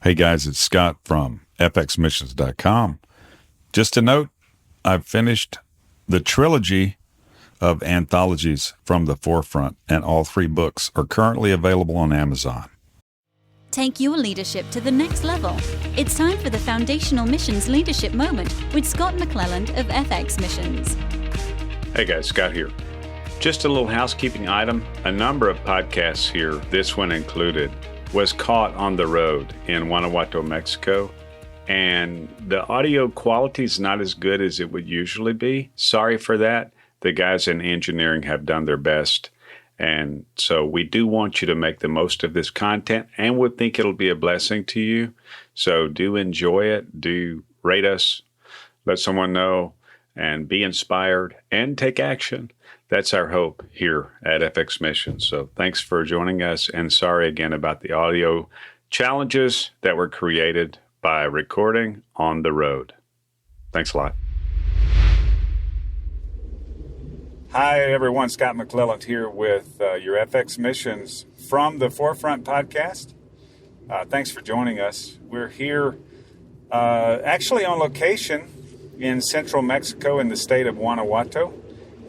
Hey guys, it's Scott from FXMissions.com. Just a note, I've finished the trilogy of anthologies from the forefront, and all 3 books are currently available on Amazon. Take your leadership to the next level. It's time for the Foundational Missions Leadership Moment with Scott McClelland of FX Missions. Hey guys, Scott here. Just a little housekeeping item. A number of podcasts here, this one included, was caught on the road in Guanajuato, Mexico, and the audio quality is not as good as it would usually be. Sorry for that. The guys in engineering have done their best, and so we do want you to make the most of this content, and we think it'll be a blessing to you. So do enjoy it, do rate us, let someone know, and be inspired and take action. That's our hope here at FX Missions. So thanks for joining us, and sorry again about the audio challenges that were created by recording on the road. Thanks a lot. Hi, everyone. Scott McClelland here with your FX Missions from the Forefront podcast. Thanks for joining us. We're here actually on location in central Mexico in the state of Guanajuato.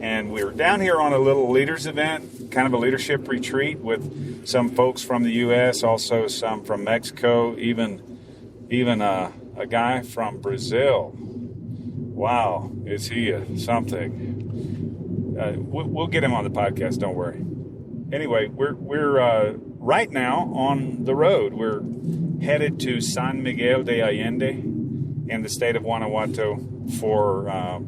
And we're down here on a little leaders event, kind of a leadership retreat with some folks from the U.S., also some from Mexico, even a guy from Brazil. Wow, is he something? We'll get him on the podcast, don't worry. Anyway, we're right now on the road. We're headed to San Miguel de Allende in the state of Guanajuato for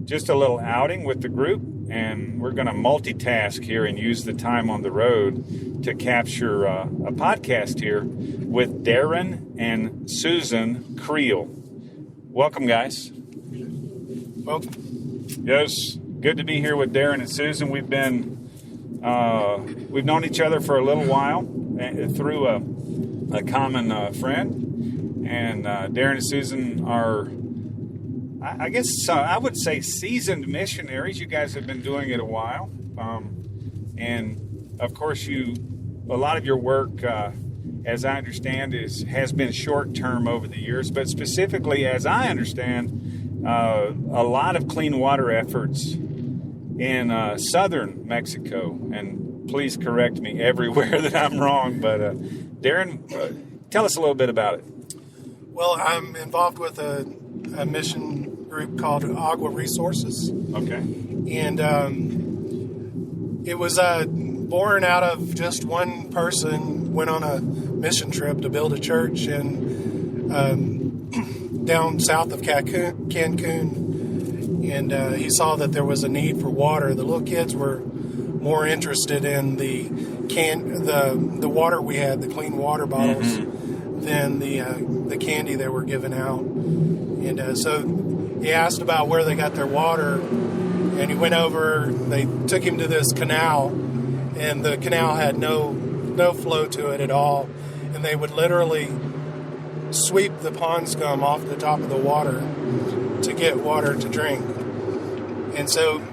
just a little outing with the group, and we're going to multitask here and use the time on the road to capture a podcast here with Darren and Susan Creel. Welcome, guys. Welcome. Yes, good to be here with Darren and Susan. We've known each other for a little while through a common friend, and Darren and Susan are, I guess I would say, seasoned missionaries. You guys have been doing it a while. And, of course, a lot of your work, as I understand, has been short-term over the years. But specifically, as I understand, a lot of clean water efforts in southern Mexico. And please correct me everywhere that I'm wrong. But, Darren, tell us a little bit about it. Well, I'm involved with a mission group called Agua Resources. Okay. And it was born out of just one person went on a mission trip to build a church in down south of Cancun. And he saw that there was a need for water. The little kids were more interested in the water we had, the clean water bottles, than the candy they were giving out. And so he asked about where they got their water, and he went over. They took him to this canal, and the canal had no flow to it at all. And they would literally sweep the pond scum off the top of the water to get water to drink. And so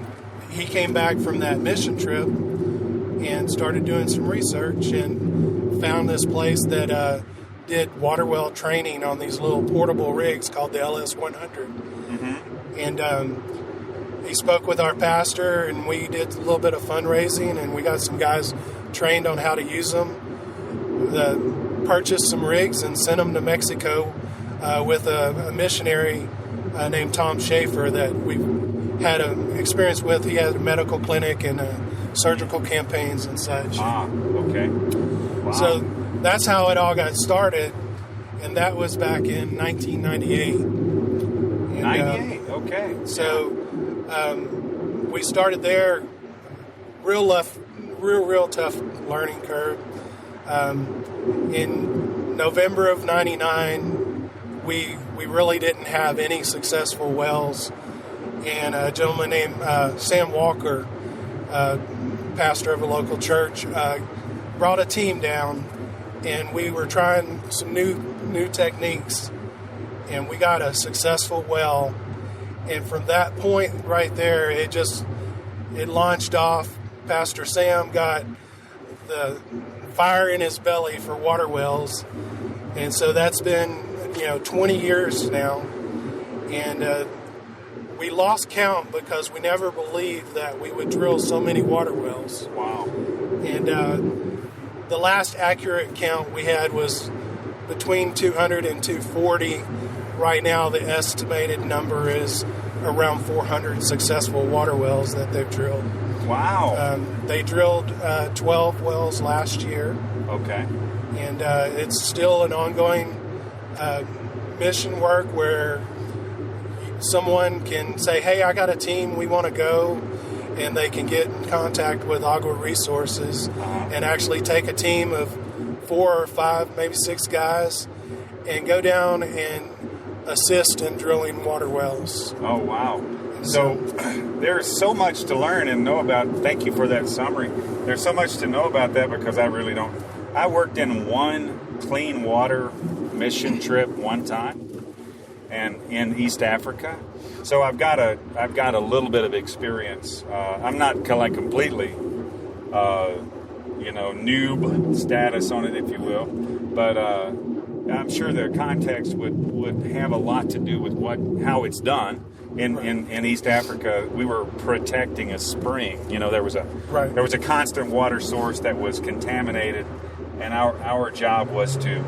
he came back from that mission trip and started doing some research and found this place that did water well training on these little portable rigs called the LS100. And he spoke with our pastor, and we did a little bit of fundraising, and we got some guys trained on how to use them. Purchased some rigs and sent them to Mexico with a missionary named Tom Schaefer that we had an experience with. He had a medical clinic and surgical campaigns and such. Okay. Wow. So that's how it all got started, and that was back in 1998. 98, okay. So we started there, real tough learning curve. In November of 99, we really didn't have any successful wells, and a gentleman named Sam Walker, pastor of a local church, brought a team down, and we were trying some new techniques, and we got a successful well. And from that point right there, it launched off. Pastor Sam got the fire in his belly for water wells, And so that's been 20 years now, and we lost count because we never believed that we would drill so many water wells. Wow. And the last accurate count we had was between 200 and 240. Right now, the estimated number is around 400 successful water wells that they've drilled. Wow. They drilled 12 wells last year. Okay. And it's still an ongoing mission work where someone can say, hey, I got a team, we want to go, and they can get in contact with Agua Resources and actually take a team of 4 or 5, maybe 6 guys and go down and assist in drilling water wells. Oh, wow. So there's so much to learn and know about. Thank you for that summary. There's so much to know about that because I really don't. I worked in one clean water mission trip one time, and in East Africa. So I've got a little bit of experience. I'm not like completely, noob status on it, if you will, but I'm sure the context would have a lot to do with how it's done. In East Africa, we were protecting a spring. There was a constant water source that was contaminated, and our job was to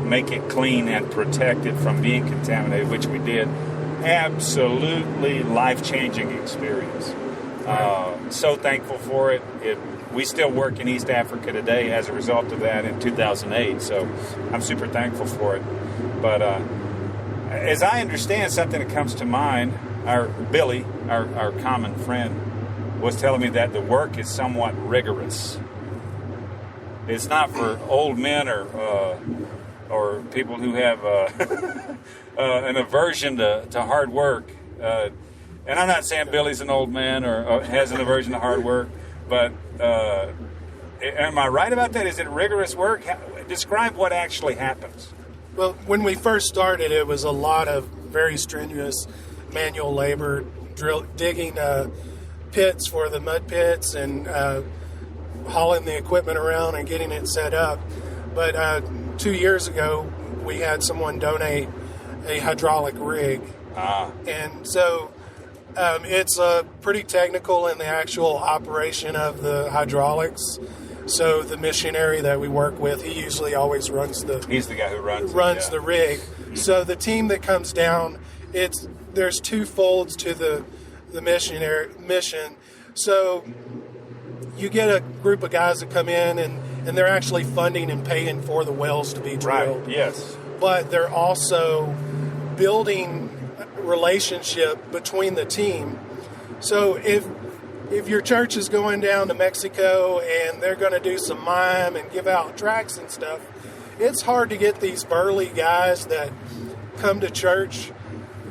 make it clean and protect it from being contaminated, which we did. Absolutely life-changing experience. So thankful for it. We still work in East Africa today as a result of that in 2008, so I'm super thankful for it. But as I understand, something that comes to mind, Billy, our common friend, was telling me that the work is somewhat rigorous. It's not for old men or people who have an aversion to hard work. And I'm not saying Billy's an old man or has an aversion to hard work, but am I right about that? Is it rigorous work? Describe what actually happens. Well, when we first started, it was a lot of very strenuous manual labor, digging pits for the mud pits and hauling the equipment around and getting it set up. But 2 years ago, we had someone donate a hydraulic rig. And so it's pretty technical in the actual operation of the hydraulics. So the missionary that we work with, he usually always runs He's the guy who runs the rig. So the team that comes down, there's 2 folds to the mission. So you get a group of guys that come in and they're actually funding and paying for the wells to be drilled. Right. Yes. But they're also building relationship between the team. So if your church is going down to Mexico and they're going to do some mime and give out tracts and stuff, it's hard to get these burly guys that come to church.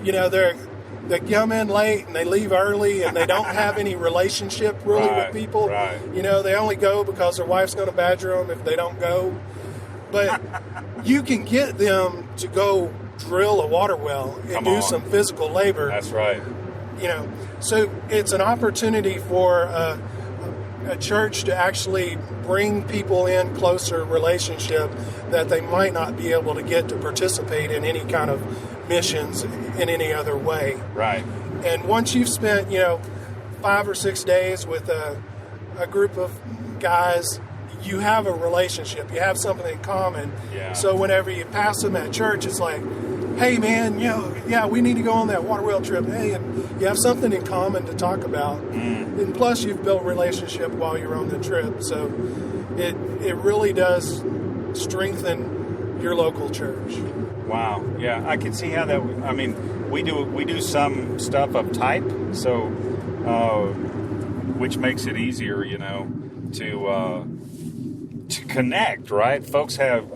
They come in late and they leave early and they don't have any relationship really with people. Right. They only go because their wife's going to badger them if they don't go. But you can get them to go drill a water well and do some physical labor. That's right. So it's an opportunity for a church to actually bring people in closer relationship that they might not be able to get to participate in any kind of missions in any other way. Right. And once you've spent, 5 or 6 days with a group of guys, you have a relationship. You have something in common. Yeah. So whenever you pass them at church, it's like, hey, man, we need to go on that water well trip. Hey, and you have something in common to talk about. And plus, you've built relationship while you're on the trip. So it really does strengthen your local church. Wow. Yeah, I can see how that. We do some stuff of type, so which makes it easier, to connect. Right? Folks have.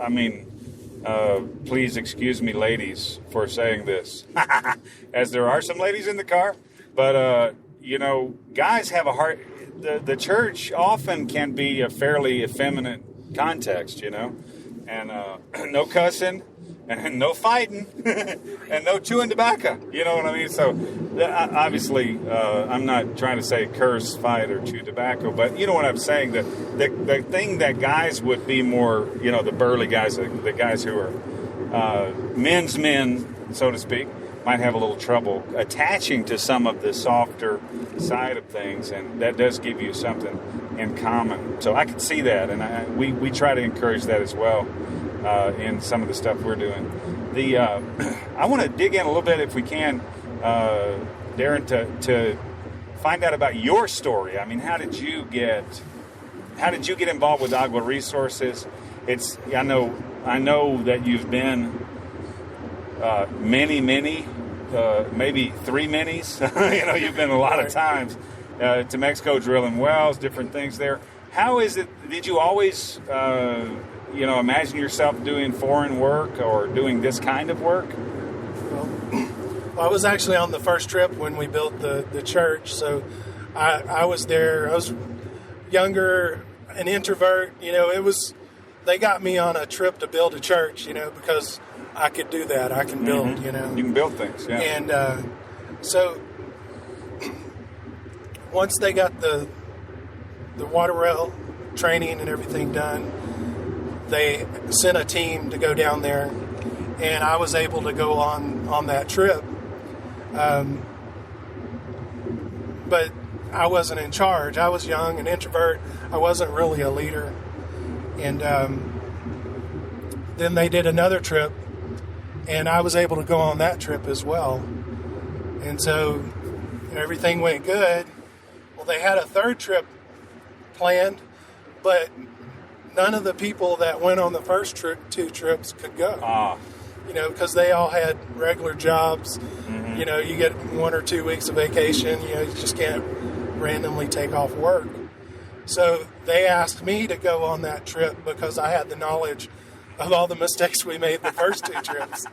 Please excuse me, ladies, for saying this, as there are some ladies in the car. But guys have a heart. The church often can be a fairly effeminate context, and no cussing. and no fighting and no chewing tobacco. You know what I mean? So obviously, I'm not trying to say curse, fight, or chew tobacco, but you know what I'm saying. The thing that guys would be more, the burly guys, the guys who are men's men, so to speak, might have a little trouble attaching to some of the softer side of things, and that does give you something in common. So I can see that, and we try to encourage that as well in some of the stuff we're doing. I want to dig in a little bit, if we can, Darren, to find out about your story. I mean, how did you get involved with Agua Resources? I know that you've been many, maybe three minis. You've been a lot of times to Mexico drilling wells, different things there. How is it? Did you always, imagine yourself doing foreign work or doing this kind of work? Well, I was actually on the first trip when we built the church, so I was there. I was younger, an introvert. They got me on a trip to build a church, because I could do that. I can build, You can build things, yeah. And so once they got the water well training and everything done, they sent a team to go down there, and I was able to go on that trip. But I wasn't in charge. I was young, an introvert. I wasn't really a leader. And then they did another trip, and I was able to go on that trip as well. And so everything went good. Well, they had a third trip planned, but none of the people that went on the first two trips could go. Because they all had regular jobs. Mm-hmm. You get 1 or 2 weeks of vacation. You just can't randomly take off work. So they asked me to go on that trip because I had the knowledge of all the mistakes we made the first two trips.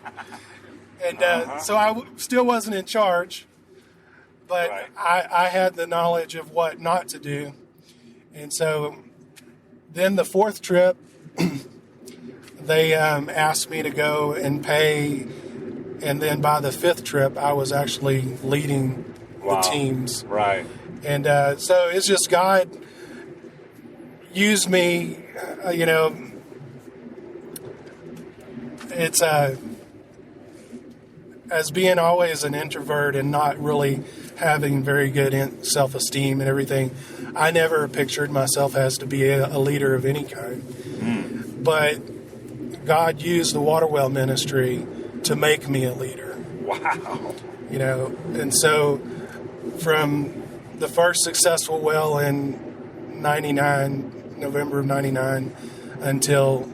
And so I still wasn't in charge, but right. I had the knowledge of what not to do. And so then the fourth trip, they asked me to go and pay. And then by the fifth trip, I was actually leading the teams. Right. And so it's just God used me, it's as being always an introvert and not really having very good self-esteem and everything. I never pictured myself as to be a leader of any kind. Mm. But God used the water well ministry to make me a leader. Wow. And so from the first successful well in November of 99, until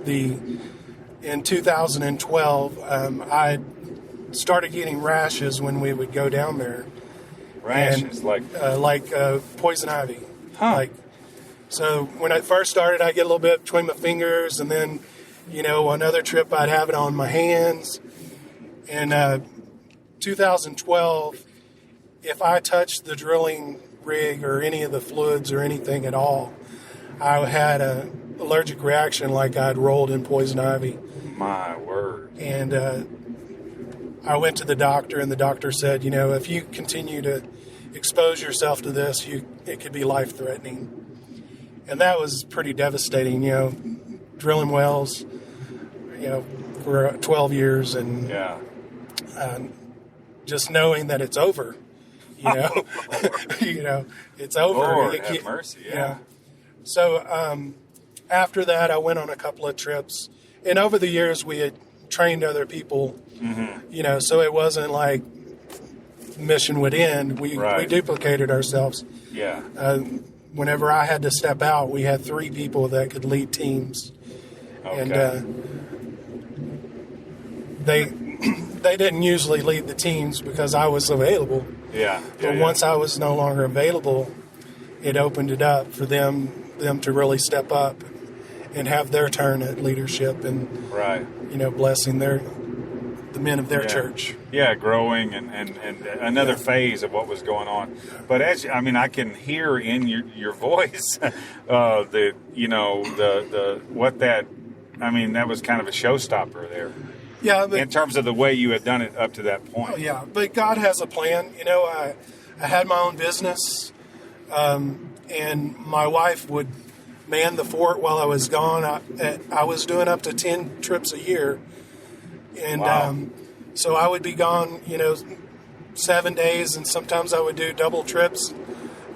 in 2012, I started getting rashes when we would go down there. Rashes, and, like poison ivy. Huh. So when I first started, I'd get a little bit between my fingers, and then, another trip I'd have it on my hands. And 2012, if I touched the drilling rig or any of the fluids or anything at all, I had an allergic reaction like I'd rolled in poison ivy. My word. And I went to the doctor, and the doctor said, if you continue to expose yourself to this, it could be life-threatening. And that was pretty devastating, drilling wells, for 12 years, and just knowing that it's over, it's over. Lord, have mercy, yeah. So after that, I went on a couple of trips, and over the years we had trained other people, mm-hmm. So it wasn't like mission would end. We duplicated ourselves. Yeah. Whenever I had to step out, we had 3 people that could lead teams. Okay. And they didn't usually lead the teams because I was available. Yeah. But once I was no longer available, it opened it up for them to really step up and have their turn at leadership and blessing the men of their church. Yeah, growing and another phase of what was going on. But I can hear in your voice what that I mean, that was kind of a showstopper there Yeah, but in terms of the way you had done it up to that point. oh, yeah, but God has a plan. You know, I had my own business, and my wife would man the fort while I was gone. I was doing up to 10 trips a year, and Wow. so I would be gone, 7 days, and sometimes I would do double trips.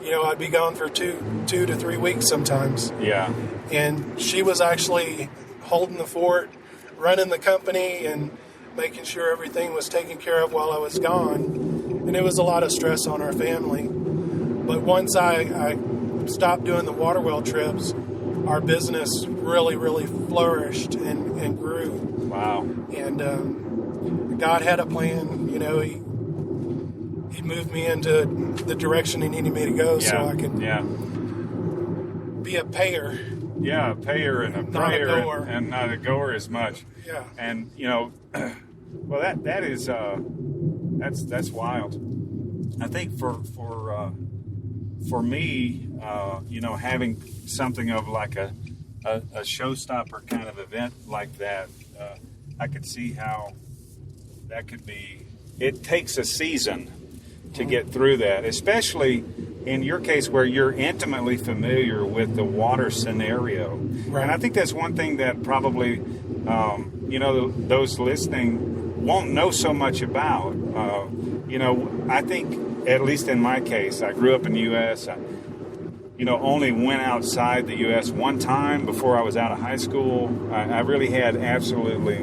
I'd be gone for 2 to 3 weeks sometimes. Yeah. And she was actually holding the fort, running the company, and making sure everything was taken care of while I was gone. And it was a lot of stress on our family. But once I stopped doing the water well trips, our business really, really flourished and grew. Wow. And God had a plan. He moved me into the direction he needed me to go so I could be a payer. Yeah, a payer and a Not a prayer goer. and not a goer as much. Yeah. And well, that is that's wild. I think for me, having something of like a showstopper kind of event like that, I could see how that could be. It takes a season to get through that, especially in your case where you're intimately familiar with the water scenario. Right. And I think that's one thing that probably, those listening won't know so much about. I think, at least in my case, I grew up in the U.S. I only went outside the U.S. one time before I was out of high school. I really had absolutely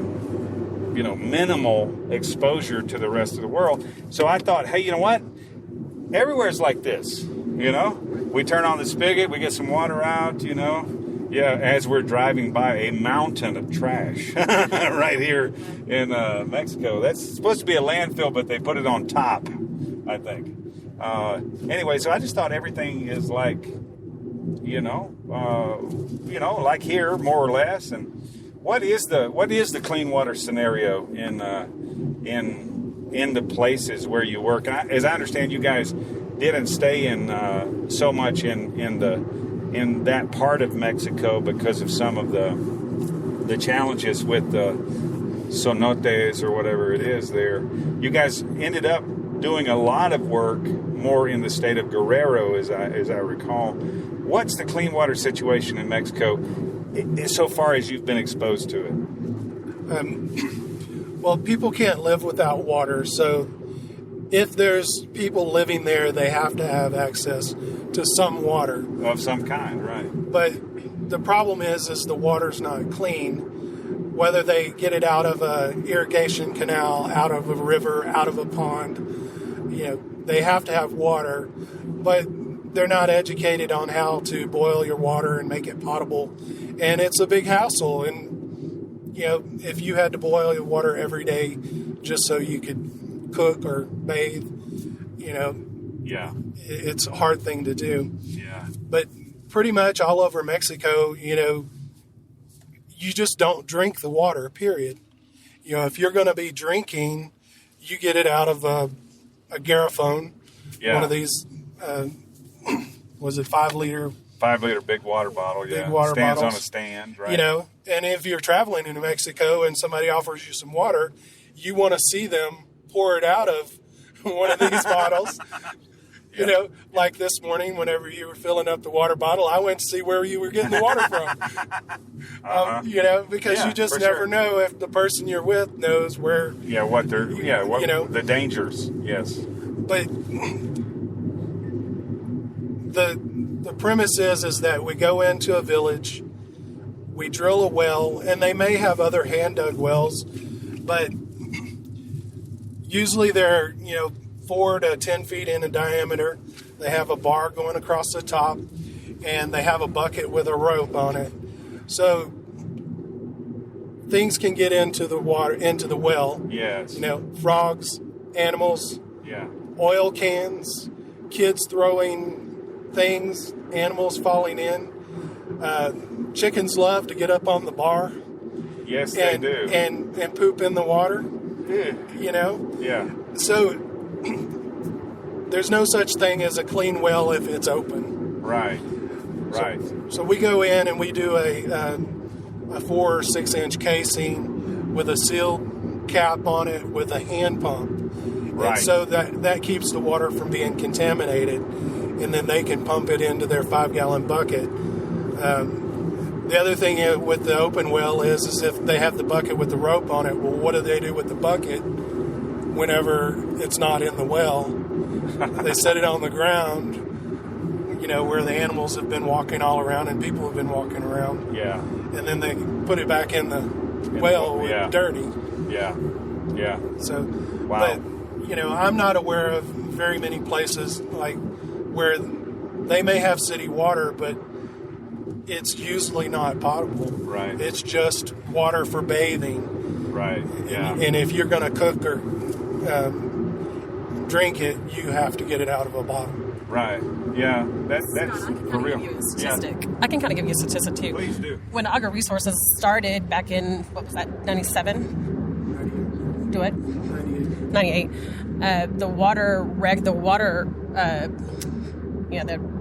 minimal exposure to the rest of the world. So I thought, hey, you know what? Everywhere's like this, We turn on the spigot, we get some water out, as we're driving by a mountain of trash right here in Mexico. That's supposed to be a landfill, but they put it on top, I think. Anyway, so I just thought everything is like, like here, more or less. And what is the clean water scenario in the places where you work? And as I understand, you guys didn't stay in so much in that part of Mexico because of some of the challenges with the cenotes or whatever it is there. You guys ended up doing a lot of work more in the state of Guerrero, as I recall. What's the clean water situation in Mexico so far as you've been exposed to it? Well, people can't live without water, so if there's people living there, they have to have access to some water. Of some kind, right. But the problem is the water's not clean. Whether they get it out of an irrigation canal, out of a river, out of a pond, they have to have water, but they're not educated on how to boil your water and make it potable. And it's a big hassle. And, if you had to boil your water every day just so you could cook or bathe, it's a hard thing to do. Yeah. But pretty much all over Mexico, you just don't drink the water, period. If you're going to be drinking, you get it out of a garrafon, one of these, was it 5 liter? 5 liter big water bottle, Big water Stands bottles. on a stand, right? And if you're traveling in New Mexico and somebody offers you some water, you want to see them pour it out of one of these bottles. Like this morning, whenever you were filling up the water bottle, I went to see where you were getting the water from. Because you just never know if the person you're with knows where. Yeah, what they're. Yeah, what the dangers. Yes. But the premise is that we go into a village, we drill a well, and they may have other hand dug wells, but usually they're 4 to 10 feet in diameter. They have a bar going across the top, and they have a bucket with a rope on it. So things can get into the water, into the well. Yes. Frogs, animals, oil cans, kids throwing things, animals falling in. Chickens love to get up on the bar. Yes, they do. And poop in the water. Yeah. So there's no such thing as a clean well if it's open. Right. So we go in and we do a 4 or 6 inch casing with a sealed cap on it with a hand pump. Right. And so that keeps the water from being contaminated, and then they can pump it into their 5-gallon bucket. The other thing with the open well is if they have the bucket with the rope on it, well, what do they do with the bucket whenever it's not in the well? They set it on the ground, where the animals have been walking all around and people have been walking around. Yeah. And then they put it back in the well where it's dirty. Yeah. Yeah. So, wow. But, I'm not aware of very many places like where they may have city water, but it's usually not potable. Right. It's just water for bathing. Right. Yeah. And if you're going to cook or drink it, you have to get it out of a bottle. Right. Yeah. That's Scott, for real. Give you a statistic. Yeah. I can kind of give you a statistic too. Please do. When Agri Resources started back in, 97? Do it? 98. The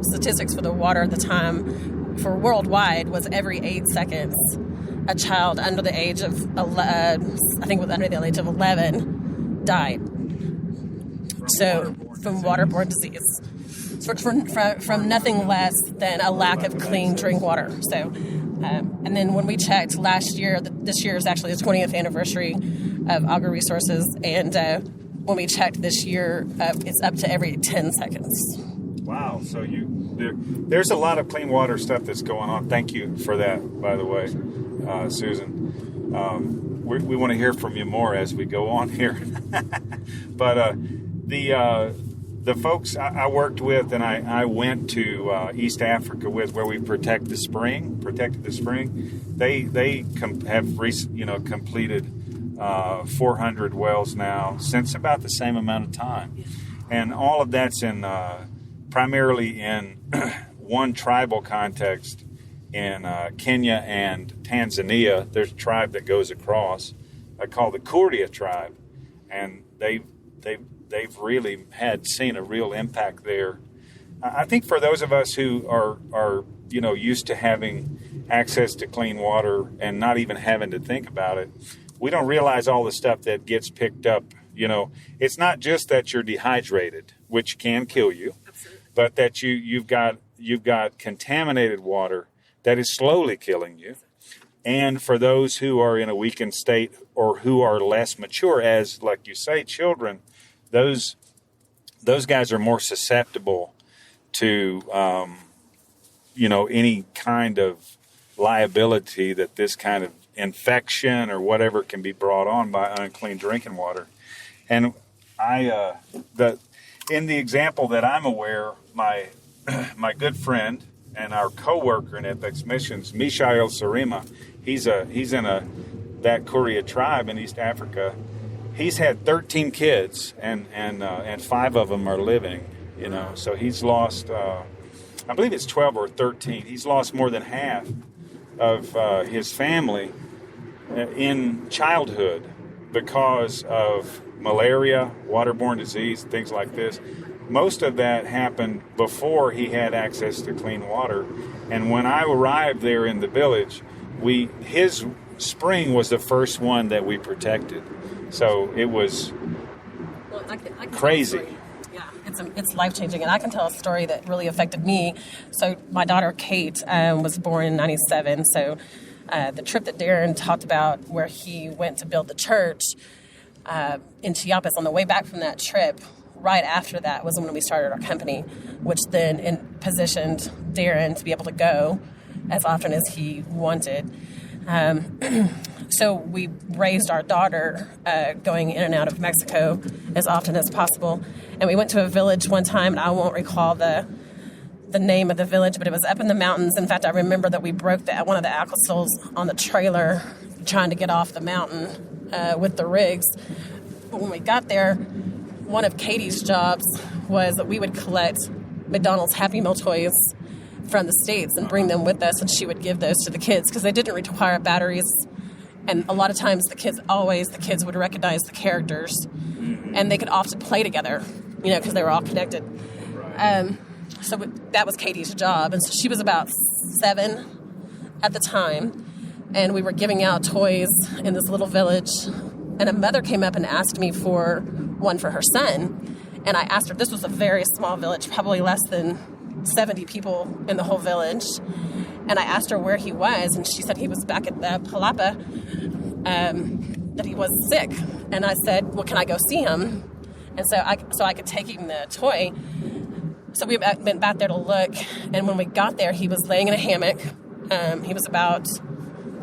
statistics for the water at the time for worldwide was every 8 seconds a child under the age of 11 died. From waterborne disease. From nothing less than a lack of clean drink water. So, and then when we checked last year, this year is actually the 20th anniversary of Agri Resources, and when we checked this year, it's up to every 10 seconds. Wow. So there's a lot of clean water stuff that's going on. Thank you for that, by the way, Susan. We want to hear from you more as we go on here. But the folks I worked with and I went to East Africa with, where we protected the spring. They have completed 400 wells now since about the same amount of time, and all of that's in primarily in one tribal context in Kenya and Tanzania. There's a tribe that goes across, called the Kurdia tribe, and they've really seen a real impact there. I think for those of us who are used to having access to clean water and not even having to think about it, we don't realize all the stuff that gets picked up. It's not just that you're dehydrated, which can kill you, but that you've got contaminated water that is slowly killing you. And for those who are in a weakened state or who are less mature, as like you say, children, those guys are more susceptible to any kind of liability that this kind of infection or whatever can be brought on by unclean drinking water. And in the example that I'm aware, my good friend and our co-worker in FXMissions, Mishael Sarima, he's in that Kurdia tribe in East Africa. He's had 13 kids, and 5 of them are living. So he's lost, I believe it's 12 or 13. He's lost more than half of his family in childhood because of malaria, waterborne disease, things like this. Most of that happened before he had access to clean water. And when I arrived there in the village, his spring was the first one that we protected. So it was crazy. Yeah, it's life-changing. And I can tell a story that really affected me. So my daughter, Kate, was born in 97. So the trip that Darren talked about where he went to build the church in Chiapas, on the way back from that trip, right after that was when we started our company, which then positioned Darren to be able to go as often as he wanted. So we raised our daughter going in and out of Mexico as often as possible. And we went to a village one time, and I won't recall the name of the village, but it was up in the mountains. In fact, I remember that we broke one of the axles on the trailer trying to get off the mountain with the rigs. But when we got there, one of Katie's jobs was that we would collect McDonald's Happy Meal toys from the States and bring them with us, and she would give those to the kids because they didn't require batteries. And a lot of times the kids would recognize the characters, and they could often play together, because they were all connected. So that was Katie's job. And so she was about 7 at the time. and we were giving out toys in this little village, and a mother came up and asked me for one for her son. And I asked her, this was a very small village, probably less than 70 people in the whole village. And I asked her where he was, and she said he was back at the Palapa, that he was sick. And I said, well, can I go see him? And so I could take him the toy. So we went back there to look, and when we got there, he was laying in a hammock. He was about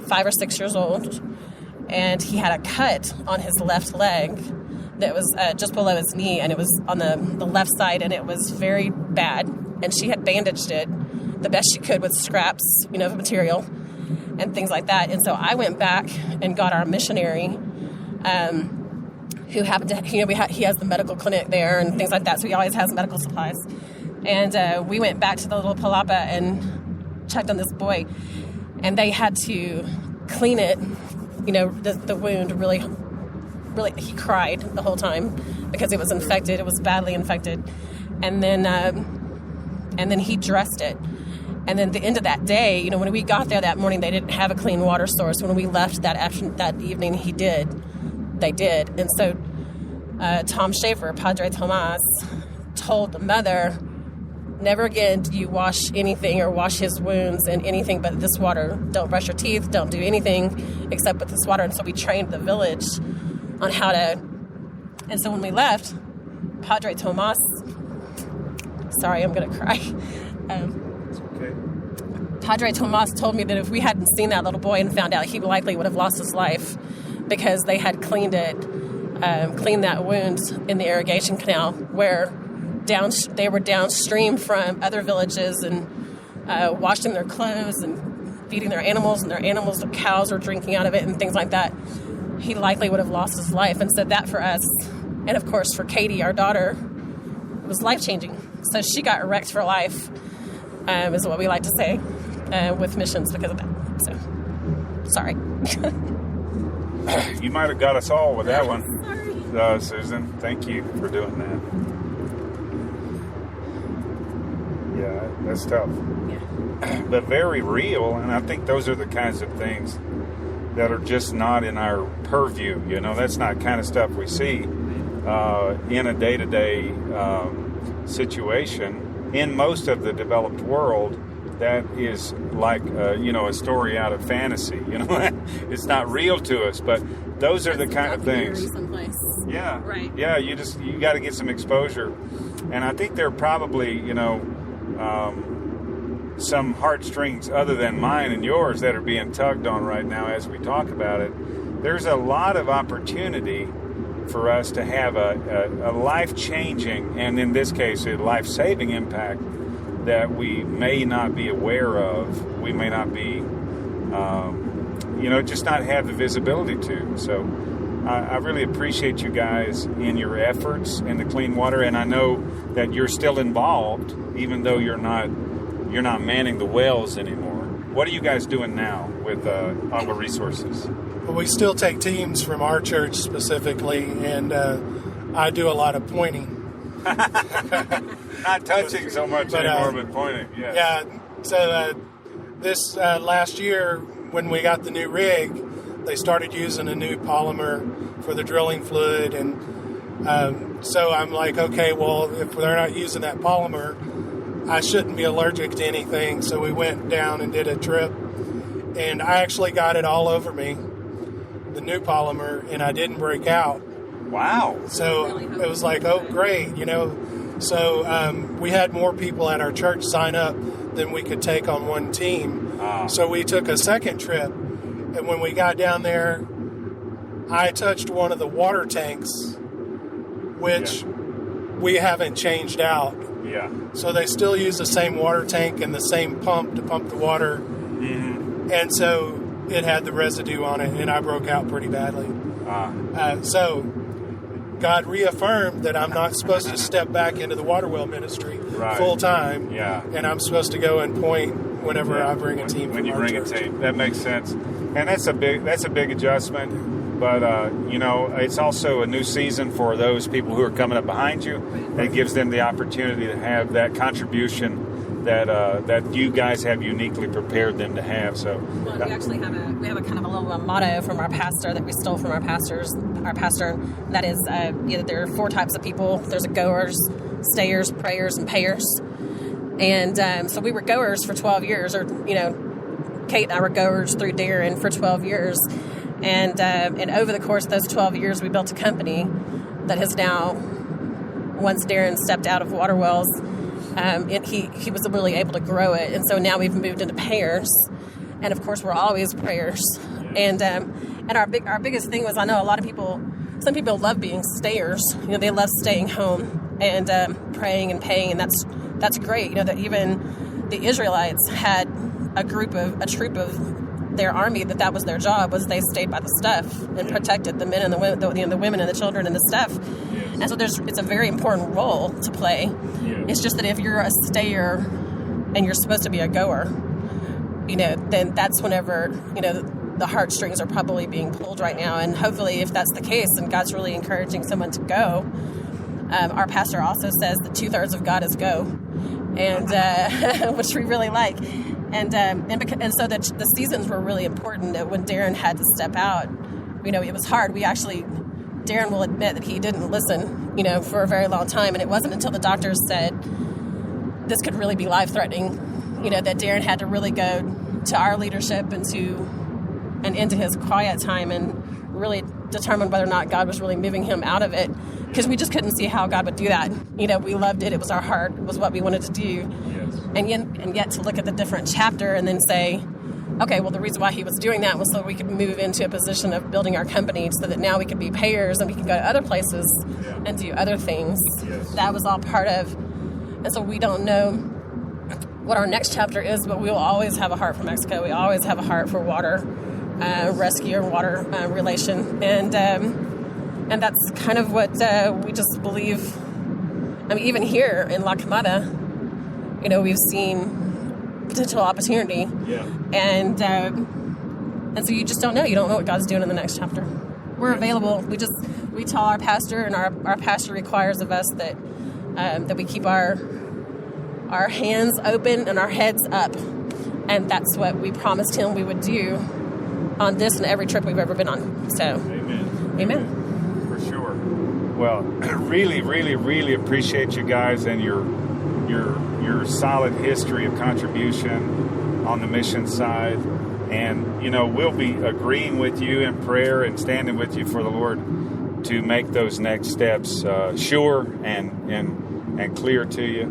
5 or 6 years old, and he had a cut on his left leg that was just below his knee, and it was on the left side, and it was very bad. And she had bandaged it the best she could with scraps, of material and things like that. And so I went back and got our missionary, who happened to, he has the medical clinic there and things like that, so he always has medical supplies. And we went back to the little Palapa and checked on this boy, and they had to clean it, the wound really, he cried the whole time because it was infected. It was badly infected. And then he dressed it. And then the end of that day, when we got there that morning, they didn't have a clean water source. When we left that evening, they did. And so Tom Schaefer, Padre Tomas, told the mother, never again do you wash anything or wash his wounds in anything but this water. Don't brush your teeth. Don't do anything except with this water. And so we trained the village on how to. And so when we left, Padre Tomas, sorry, I'm going to cry. It's okay. Padre Tomas told me that if we hadn't seen that little boy and found out, he likely would have lost his life because they had cleaned that wound in the irrigation canal where they were downstream from other villages and washing their clothes and feeding their animals, and the cows were drinking out of it and things like that. He likely would have lost his life. And so that for us, and of course for Katie, our daughter, was life-changing. So she got wrecked for life, is what we like to say, with missions because of that. So, sorry. You might have got us all with that one. Sorry. Susan, thank you for doing that. Yeah, that's tough. Yeah. But very real, and I think those are the kinds of things that are just not in our purview. That's not kind of stuff we see in a day-to-day situation in most of the developed world. That is like a story out of fantasy. It's not real to us, but those are the kind of things. Someplace. Yeah, right. Yeah, you got to get some exposure, and I think there are probably some heartstrings other than mine and yours that are being tugged on right now as we talk about it. There's a lot of opportunity for us to have a life-changing, and in this case, a life-saving impact that we may not be aware of. We may not be, just not have the visibility to. So I really appreciate you guys in your efforts in the clean water, and I know that you're still involved, even though you're not manning the wells anymore. What are you guys doing now with Agua Resources? Well, we still take teams from our church specifically, and I do a lot of pointing. Not touching so much anymore, but pointing. Yeah. Yeah. So this last year, when we got the new rig, they started using a new polymer for the drilling fluid, and so I'm like, okay, well, if they're not using that polymer, I shouldn't be allergic to anything. So we went down and did a trip, and I actually got it all over me, the new polymer, and I didn't break out. Wow. So it was like, oh, great, So we had more people at our church sign up than we could take on one team. So we took a second trip, and when we got down there, I touched one of the water tanks, which we haven't changed out. Yeah. So they still use the same water tank and the same pump to pump the water. Mm-hmm. And so it had the residue on it, and I broke out pretty badly. So God reaffirmed that I'm not supposed to step back into the water well ministry full time. Yeah. And I'm supposed to go and point whenever I bring a team. When you bring a team, that makes sense. And that's a big adjustment. But it's also a new season for those people who are coming up behind you. It gives them the opportunity to have that contribution that you guys have uniquely prepared them to have. So well, we actually have a kind of a little motto from our pastor that we stole from our pastor. That is, there are 4 types of people. There's goers, stayers, prayers, and payers. And so we were goers for 12 years, or Kate and I were goers through Darren for 12 years. And over the course of those 12 years, we built a company that has now, once Darren stepped out of Water Wells, he was really able to grow it. And so now we've moved into payers. And of course, we're always prayers. And our biggest thing was, I know a lot of people, some people love being stayers. They love staying home and praying and paying, and that's great. That even the Israelites had a troop of their army that was their job, was they stayed by the stuff and protected the men and the women, the women and the children and the stuff. Yes. And so it's a very important role to play. Yes. It's just that if you're a stayer and you're supposed to be a goer, then that's whenever the heartstrings are probably being pulled right now. And hopefully, if that's the case, and God's really encouraging someone to go, our pastor also says that 2/3 of God is go, and which we really like. And so the seasons were really important. That when Darren had to step out, it was hard. Darren will admit that he didn't listen, for a very long time. And it wasn't until the doctors said this could really be life-threatening, that Darren had to really go to our leadership and into his quiet time and really determine whether or not God was really moving him out of it, because we just couldn't see how God would do that. We loved it. It was our heart. It was what we wanted to do. Yes. And yet to look at the different chapter and then say, okay, well, the reason why he was doing that was so we could move into a position of building our company so that now we could be payers and we could go to other places and do other things. Yes. That was all part of. And so we don't know what our next chapter is, but we will always have a heart for Mexico. We always have a heart for water rescue and water relation. And that's kind of what we just believe. I mean, even here in La Camada, we've seen potential opportunity. Yeah. And so you just don't know. You don't know what God's doing in the next chapter. We're available. We tell our pastor, and our pastor requires of us that we keep our hands open and our heads up. And that's what we promised him we would do on this and every trip we've ever been on. So, Amen. For sure. Well, really, really, really appreciate you guys and your solid history of contribution on the mission side. And, we'll be agreeing with you in prayer and standing with you for the Lord to make those next steps sure and clear to you.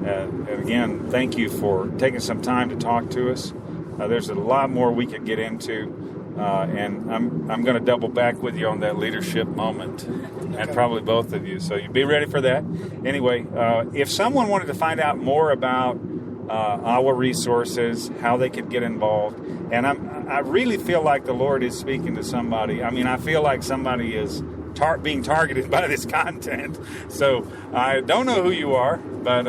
And again, thank you for taking some time to talk to us. There's a lot more we could get into, and I'm going to double back with you on that leadership moment, and probably both of you. So you be ready for that. Anyway, if someone wanted to find out more about our resources, how they could get involved, and I really feel like the Lord is speaking to somebody. I mean, I feel like somebody is being targeted by this content. So I don't know who you are, but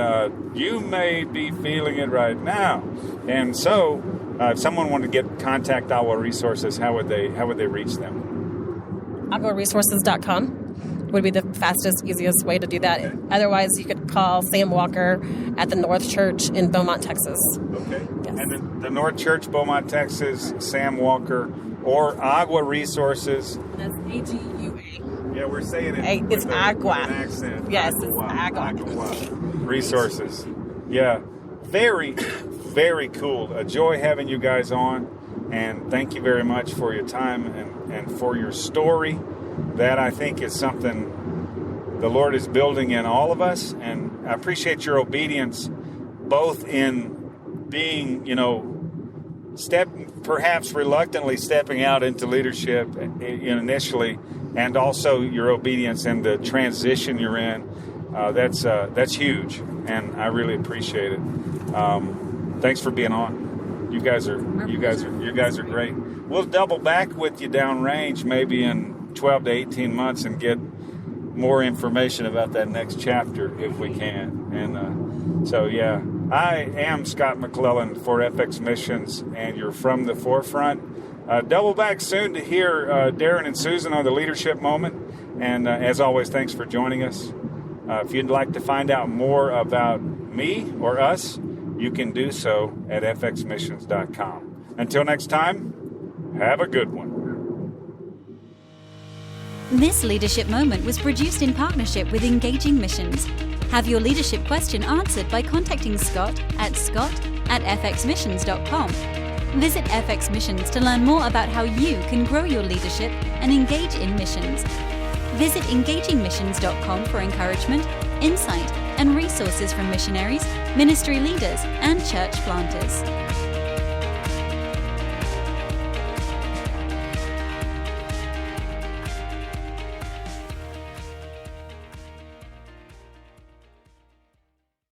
you may be feeling it right now. And so if someone wanted to contact Our Resources, how would they reach them? AguaResources.com would be the fastest, easiest way to do that. Okay. Otherwise, you could call Sam Walker at the North Church in Beaumont, Texas. Okay. Yes. And the North Church, Beaumont, Texas, Sam Walker, or Agua Resources. That's AGUA. Yeah, we're saying it. It's Agua. With an accent. Yes, Agua. It's Agua. Resources. Yeah. Very, very cool. A joy having you guys on. And thank you very much for your time and for your story. That I think is something the Lord is building in all of us. And I appreciate your obedience, both in being, perhaps reluctantly stepping out into leadership initially, and also your obedience in the transition you're in. That's huge, and I really appreciate it. Thanks for being on. You guys are great. We'll double back with you downrange, maybe in 12 to 18 months, and get more information about that next chapter if we can. And so, yeah, I am Scott McClellan for FX Missions, and you're from the forefront. Double back soon to hear Darren and Susan on the leadership moment. And as always, thanks for joining us. If you'd like to find out more about me or us, you can do so at FXMissions.com. Until next time, have a good one. This leadership moment was produced in partnership with Engaging Missions. Have your leadership question answered by contacting Scott at fxmissions.com. Visit FX Missions to learn more about how you can grow your leadership and engage in missions. Visit engagingmissions.com for encouragement, insight, and resources from missionaries, ministry leaders, and church planters.